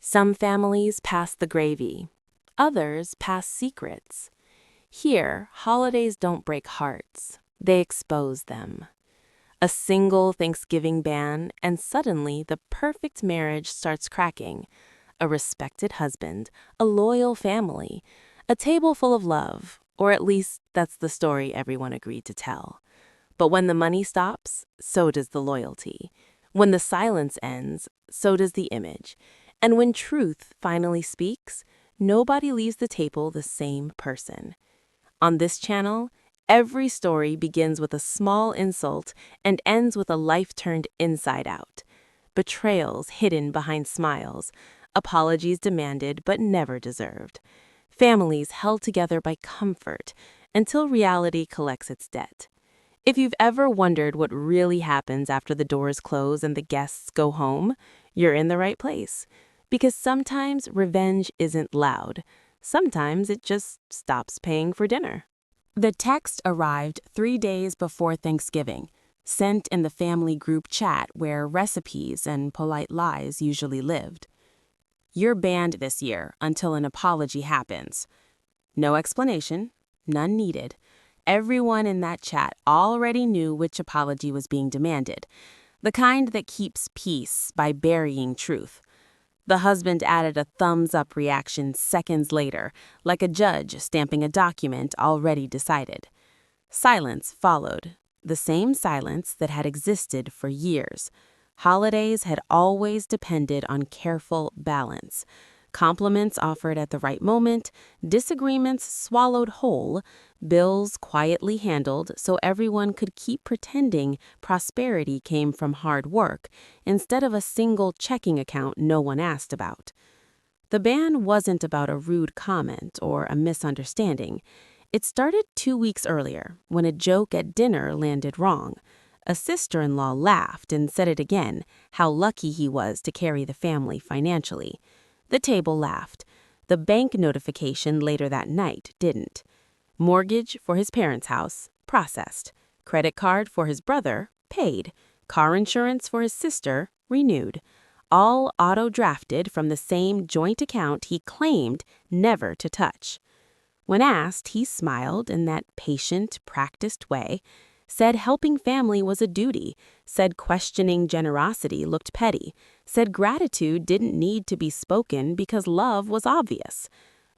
Some families pass the gravy, others pass secrets. Here, holidays don't break hearts, they expose them. A single Thanksgiving ban, and suddenly the perfect marriage starts cracking. A respected husband, a loyal family, a table full of love, or at least that's the story everyone agreed to tell. But when the money stops, so does the loyalty. When the silence ends, so does the image. And when truth finally speaks, nobody leaves the table the same person. On this channel, every story begins with a small insult and ends with a life turned inside out. Betrayals hidden behind smiles, apologies demanded but never deserved. Families held together by comfort until reality collects its debt. If you've ever wondered what really happens after the doors close and the guests go home, you're in the right place. Because sometimes revenge isn't loud. Sometimes it just stops paying for dinner. The text arrived 3 days before Thanksgiving, sent in the family group chat where recipes and polite lies usually lived. You're banned this year until an apology happens. No explanation, none needed. Everyone in that chat already knew which apology was being demanded, the kind that keeps peace by burying truth. The husband added a thumbs-up reaction seconds later, like a judge stamping a document already decided. Silence followed, the same silence that had existed for years. Holidays had always depended on careful balance. Compliments offered at the right moment, disagreements swallowed whole, bills quietly handled so everyone could keep pretending prosperity came from hard work instead of a single checking account no one asked about. The ban wasn't about a rude comment or a misunderstanding. It started 2 weeks earlier when a joke at dinner landed wrong. A sister-in-law laughed and said it again, how lucky he was to carry the family financially. The table laughed. The bank notification later that night didn't. Mortgage for his parents' house, processed. Credit card for his brother, paid. Car insurance for his sister, renewed. All auto-drafted from the same joint account he claimed never to touch. When asked, he smiled in that patient, practiced way, said helping family was a duty, said questioning generosity looked petty, said gratitude didn't need to be spoken because love was obvious.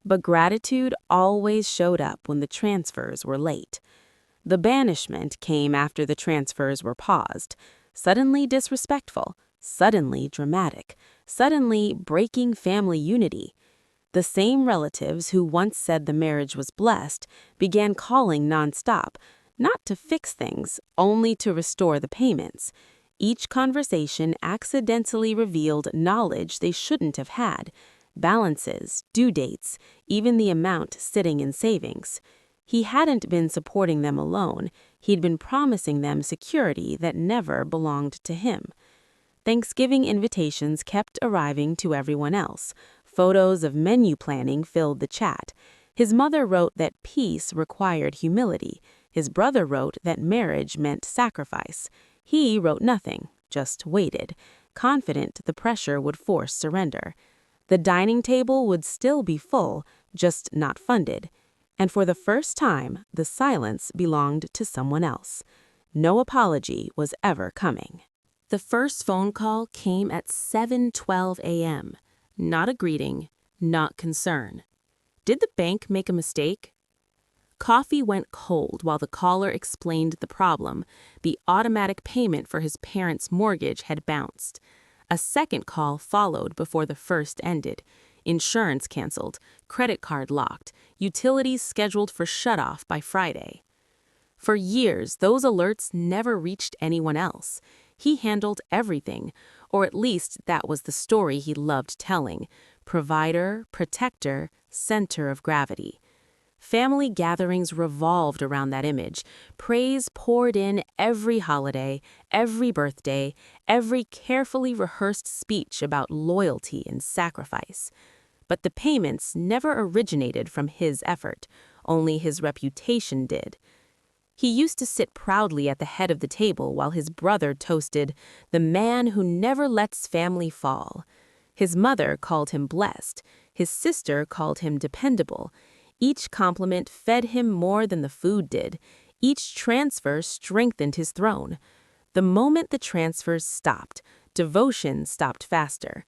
But gratitude always showed up when the transfers were late. The banishment came after the transfers were paused, suddenly disrespectful, suddenly dramatic, suddenly breaking family unity. The same relatives who once said the marriage was blessed began calling nonstop, not to fix things, only to restore the payments. Each conversation accidentally revealed knowledge they shouldn't have had, balances, due dates, even the amount sitting in savings. He hadn't been supporting them alone, he'd been promising them security that never belonged to him. Thanksgiving invitations kept arriving to everyone else. Photos of menu planning filled the chat. His mother wrote that peace required humility. His brother wrote that marriage meant sacrifice. He wrote nothing, just waited, confident the pressure would force surrender. The dining table would still be full, just not funded. And for the first time, the silence belonged to someone else. No apology was ever coming. The first phone call came at 7:12 a.m. Not a greeting, not concern. Did the bank make a mistake? Coffee went cold while the caller explained the problem. The automatic payment for his parents' mortgage had bounced. A second call followed before the first ended. Insurance canceled, credit card locked, utilities scheduled for shutoff by Friday. For years, those alerts never reached anyone else. He handled everything, or at least that was the story he loved telling. Provider, protector, center of gravity. Family gatherings revolved around that image. Praise poured in every holiday, every birthday, every carefully rehearsed speech about loyalty and sacrifice. But the payments never originated from his effort, only his reputation did. He used to sit proudly at the head of the table while his brother toasted, "The man who never lets family fall." His mother called him blessed. His sister called him dependable. Each compliment fed him more than the food did. Each transfer strengthened his throne. The moment the transfers stopped, devotion stopped faster.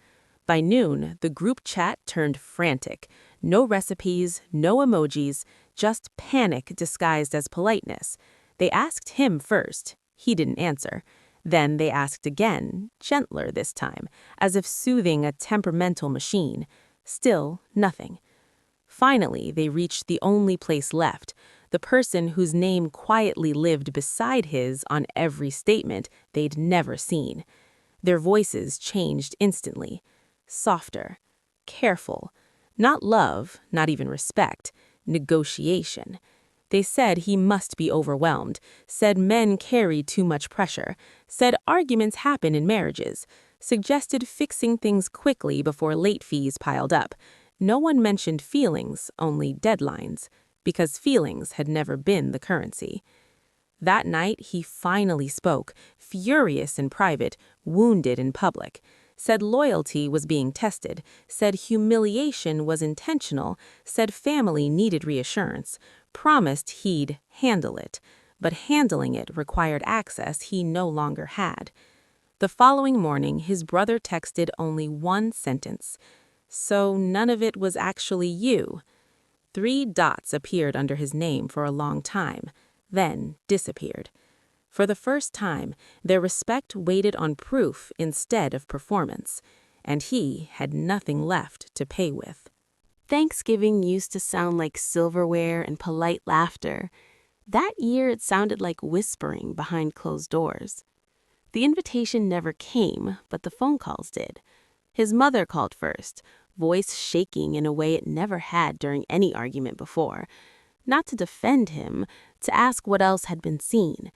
By noon, the group chat turned frantic. No recipes, no emojis, just panic disguised as politeness. They asked him first. He didn't answer. Then they asked again, gentler this time, as if soothing a temperamental machine. Still nothing. Finally, they reached the only place left, the person whose name quietly lived beside his on every statement they'd never seen. Their voices changed instantly. Softer, careful. Not love, not even respect. Negotiation. They said he must be overwhelmed, said men carry too much pressure, said arguments happen in marriages, suggested fixing things quickly before late fees piled up. No one mentioned feelings, only deadlines, because feelings had never been the currency. That night, he finally spoke, furious in private, wounded in public. Said loyalty was being tested, said humiliation was intentional, said family needed reassurance, promised he'd handle it, but handling it required access he no longer had. The following morning, his brother texted only one sentence. "So none of it was actually you." 3 dots appeared under his name for a long time, then disappeared. For the first time, their respect waited on proof instead of performance, and he had nothing left to pay with. Thanksgiving used to sound like silverware and polite laughter. That year it sounded like whispering behind closed doors. The invitation never came, but the phone calls did. His mother called first, voice shaking in a way it never had during any argument before. Not to defend him, to ask what else had been seen.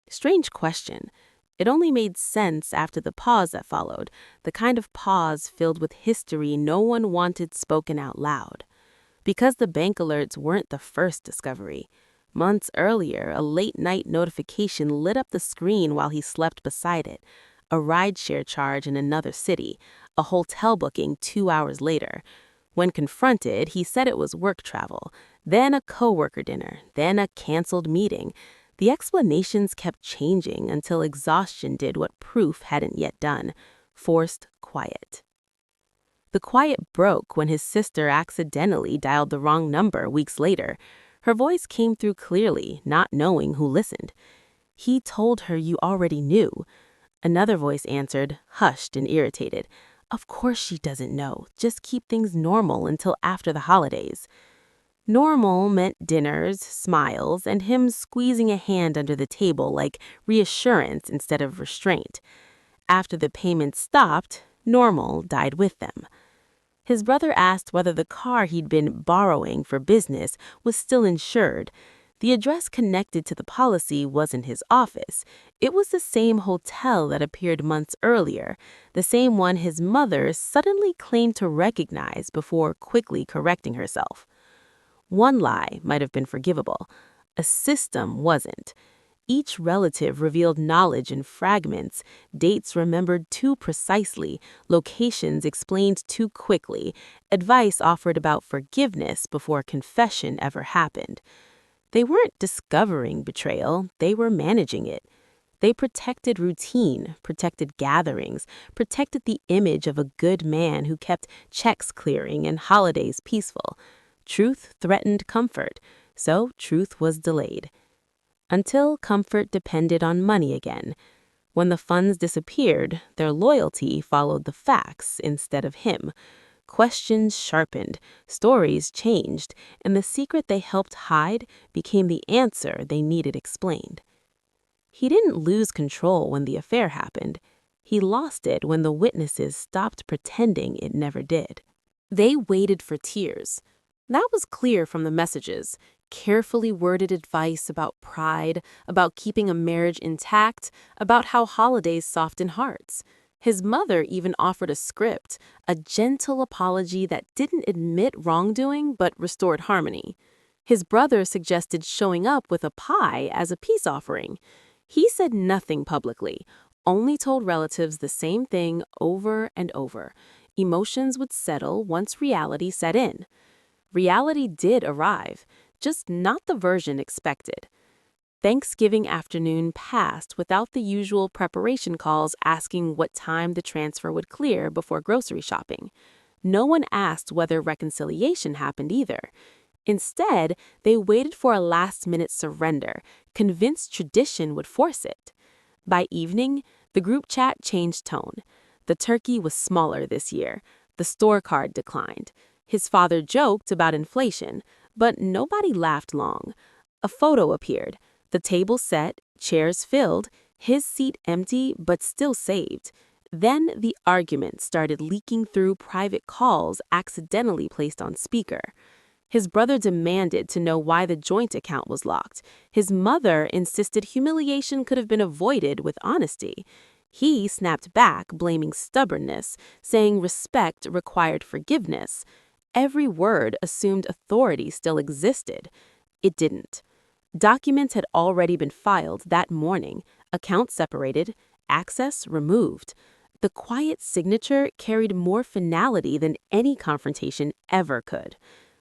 Strange question. It only made sense after the pause that followed, the kind of pause filled with history no one wanted spoken out loud. Because the bank alerts weren't the first discovery. Months earlier, a late-night notification lit up the screen while he slept beside it. A rideshare charge in another city, a hotel booking 2 hours later. When confronted, he said it was work travel, then a coworker dinner, then a canceled meeting. The explanations kept changing until exhaustion did what proof hadn't yet done: forced quiet. The quiet broke when his sister accidentally dialed the wrong number weeks later. Her voice came through clearly, not knowing who listened. "He told her you already knew." Another voice answered, hushed and irritated. "Of course she doesn't know. Just keep things normal until after the holidays." Normal meant dinners, smiles, and him squeezing a hand under the table like reassurance instead of restraint. After the payments stopped, normal died with them. His brother asked whether the car he'd been borrowing for business was still insured. The address connected to the policy wasn't his office. It was the same hotel that appeared months earlier, the same one his mother suddenly claimed to recognize before quickly correcting herself. One lie might have been forgivable. A system wasn't. Each relative revealed knowledge in fragments, dates remembered too precisely, locations explained too quickly, advice offered about forgiveness before confession ever happened. They weren't discovering betrayal, they were managing it. They protected routine, protected gatherings, protected the image of a good man who kept checks clearing and holidays peaceful. Truth threatened comfort, so truth was delayed. Until comfort depended on money again. When the funds disappeared, their loyalty followed the facts instead of him. Questions sharpened, stories changed, and the secret they helped hide became the answer they needed explained. He didn't lose control when the affair happened. He lost it when the witnesses stopped pretending it never did. They waited for tears. That was clear from the messages. Carefully worded advice about pride, about keeping a marriage intact, about how holidays soften hearts. His mother even offered a script, a gentle apology that didn't admit wrongdoing but restored harmony. His brother suggested showing up with a pie as a peace offering. He said nothing publicly, only told relatives the same thing over and over. emotions would settle once reality set in. Reality did arrive, just not the version expected. Thanksgiving afternoon passed without the usual preparation calls asking what time the transfer would clear before grocery shopping. No one asked whether reconciliation happened either. Instead, they waited for a last-minute surrender, convinced tradition would force it. By evening, the group chat changed tone. The turkey was smaller this year. The store card declined. His father joked about inflation, but nobody laughed long. A photo appeared. The table set, chairs filled, his seat empty but still saved. Then the argument started leaking through private calls accidentally placed on speaker. His brother demanded to know why the joint account was locked. His mother insisted humiliation could have been avoided with honesty. He snapped back, blaming stubbornness, saying respect required forgiveness. Every word assumed authority still existed. It didn't. Documents had already been filed that morning, accounts separated, access removed. The quiet signature carried more finality than any confrontation ever could.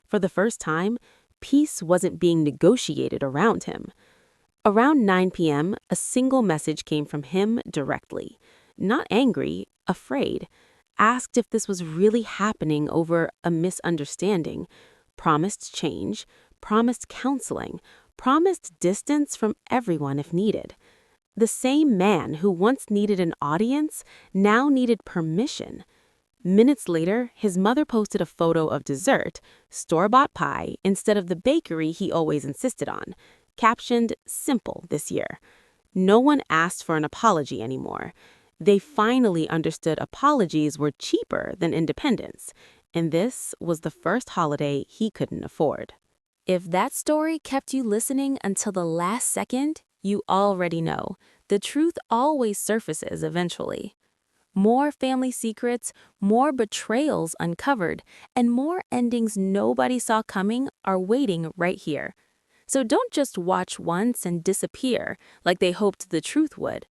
For the first time, peace wasn't being negotiated around him. Around 9 p.m., a single message came from him directly. Not angry, afraid. Asked if this was really happening over a misunderstanding. Promised change, promised counseling, promised distance from everyone if needed. The same man who once needed an audience now needed permission. Minutes later, his mother posted a photo of dessert, store-bought pie, instead of the bakery he always insisted on, captioned, "Simple this year." No one asked for an apology anymore. They finally understood apologies were cheaper than independence, and this was the first holiday he couldn't afford. If that story kept you listening until the last second, you already know. The truth always surfaces eventually. More family secrets, more betrayals uncovered, and more endings nobody saw coming are waiting right here. So don't just watch once and disappear like they hoped the truth would.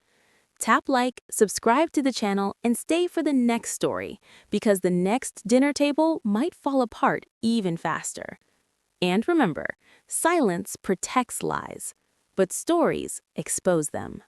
Tap like, subscribe to the channel, and stay for the next story, because the next dinner table might fall apart even faster. And remember, silence protects lies, but stories expose them.